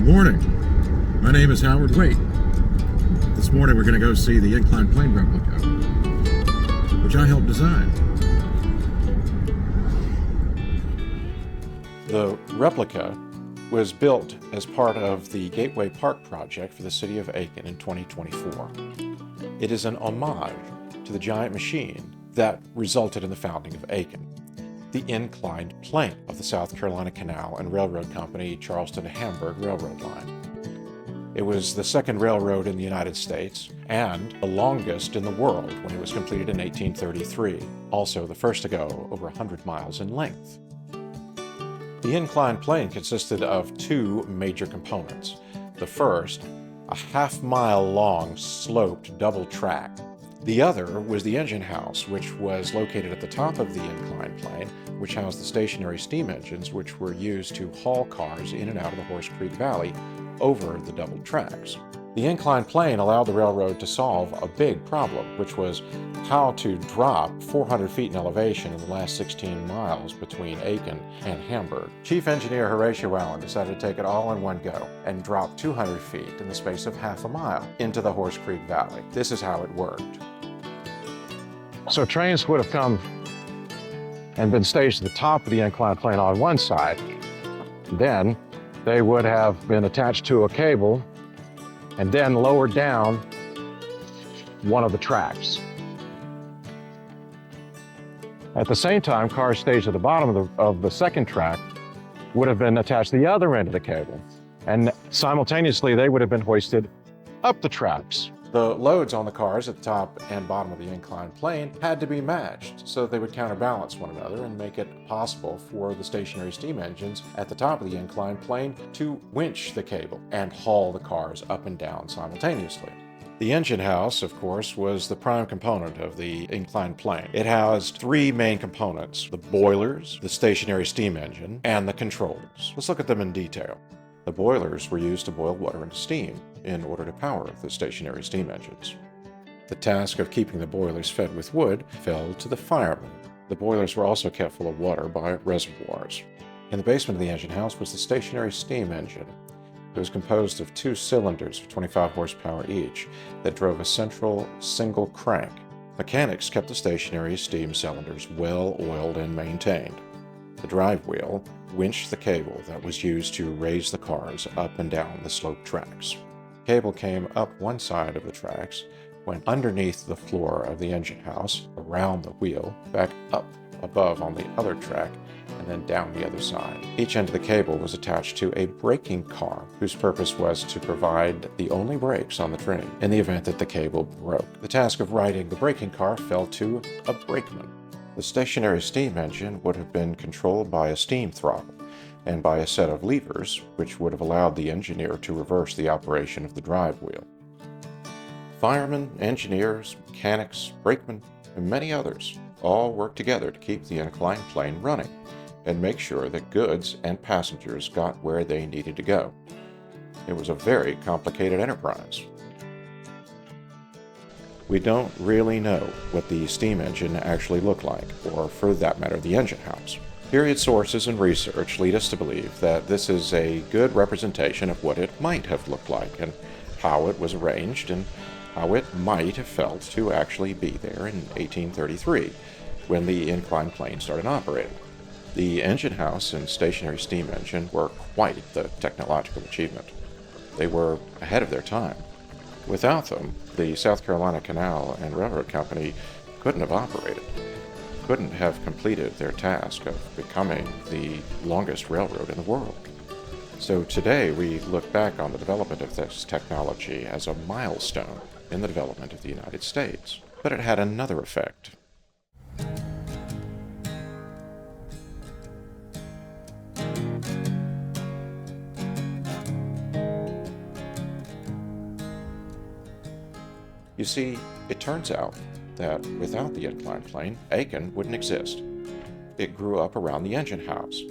Good morning. My name is Howard Wayt. This morning we're going to go see the inclined plane replica, which I helped design. The replica was built as part of the Gateway Park project for the city of Aiken in 2024. It is an homage to the giant machine that resulted in the founding of Aiken, the inclined plane of the South Carolina Canal and Railroad Company Charleston to Hamburg Railroad line. It was the second railroad in the United States and the longest in the world when it was completed in 1833, also the first to go over 100 miles in length. The inclined plane consisted of two major components. The first, a half-mile long sloped double track. The other was the engine house, which was located at the top of the inclined plane, which housed the stationary steam engines which were used to haul cars in and out of the Horse Creek Valley over the double tracks. The inclined plane allowed the railroad to solve a big problem, which was how to drop 400 feet in elevation in the last 16 miles between Aiken and Hamburg. Chief Engineer Horatio Allen decided to take it all in one go and drop 200 feet in the space of half a mile into the Horse Creek Valley. This is how it worked. So trains would have come and been staged at the top of the inclined plane on one side. Then they would have been attached to a cable and then lowered down one of the tracks. At the same time, cars staged at the bottom of the second track would have been attached to the other end of the cable. And simultaneously, they would have been hoisted up the tracks. The loads on the cars at the top and bottom of the inclined plane had to be matched so that they would counterbalance one another and make it possible for the stationary steam engines at the top of the inclined plane to winch the cable and haul the cars up and down simultaneously. The engine house, of course, was the prime component of the inclined plane. It housed three main components: the boilers, the stationary steam engine, and the controls. Let's look at them in detail. The boilers were used to boil water into steam in order to power the stationary steam engines. The task of keeping the boilers fed with wood fell to the firemen. The boilers were also kept full of water by reservoirs. In the basement of the engine house was the stationary steam engine. It was composed of two cylinders of 25 horsepower each that drove a central single crank. Mechanics kept the stationary steam cylinders well oiled and maintained. The drive wheel winched the cable that was used to raise the cars up and down the sloped tracks. The cable came up one side of the tracks, went underneath the floor of the engine house, around the wheel, back up above on the other track, and then down the other side. Each end of the cable was attached to a braking car, whose purpose was to provide the only brakes on the train in the event that the cable broke. The task of riding the braking car fell to a brakeman. The stationary steam engine would have been controlled by a steam throttle and by a set of levers, which would have allowed the engineer to reverse the operation of the drive wheel. Firemen, engineers, mechanics, brakemen, and many others all worked together to keep the inclined plane running and make sure that goods and passengers got where they needed to go. It was a very complicated enterprise. We don't really know what the steam engine actually looked like, or for that matter, the engine house. Period sources and research lead us to believe that this is a good representation of what it might have looked like and how it was arranged and how it might have felt to actually be there in 1833 when the inclined plane started operating. The engine house and stationary steam engine were quite the technological achievement. They were ahead of their time. Without them, the South Carolina Canal and Railroad Company couldn't have operated, couldn't have completed their task of becoming the longest railroad in the world. So today we look back on the development of this technology as a milestone in the development of the United States. But it had another effect. You see, it turns out that without the inclined plane, Aiken wouldn't exist. It grew up around the engine house,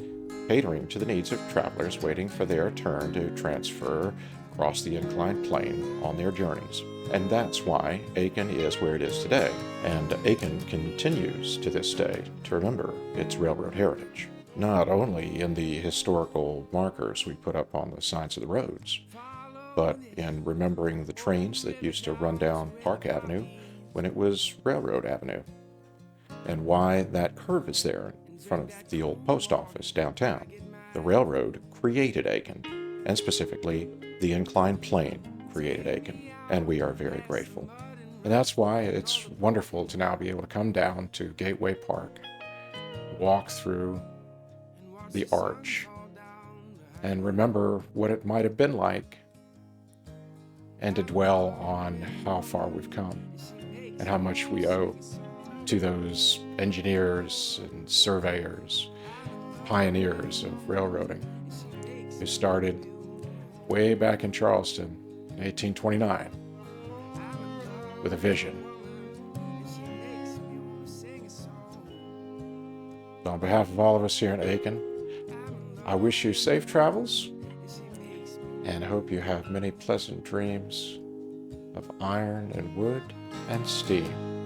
catering to the needs of travelers waiting for their turn to transfer across the inclined plane on their journeys. And that's why Aiken is where it is today, and Aiken continues to this day to remember its railroad heritage. not only in the historical markers we put up on the sides of the roads, but in remembering the trains that used to run down Park Avenue when it was Railroad Avenue, and why that curve is there in front of the old post office downtown. The railroad created Aiken, and specifically the inclined plane created Aiken, and we are very grateful. And that's why it's wonderful to now be able to come down to Gateway Park, walk through the arch, and remember what it might have been like, and to dwell on how far we've come and how much we owe to those engineers and surveyors, pioneers of railroading, who started way back in Charleston in 1829 with a vision. On behalf of all of us here in Aiken, I wish you safe travels and hope you have many pleasant dreams of iron and wood and steam.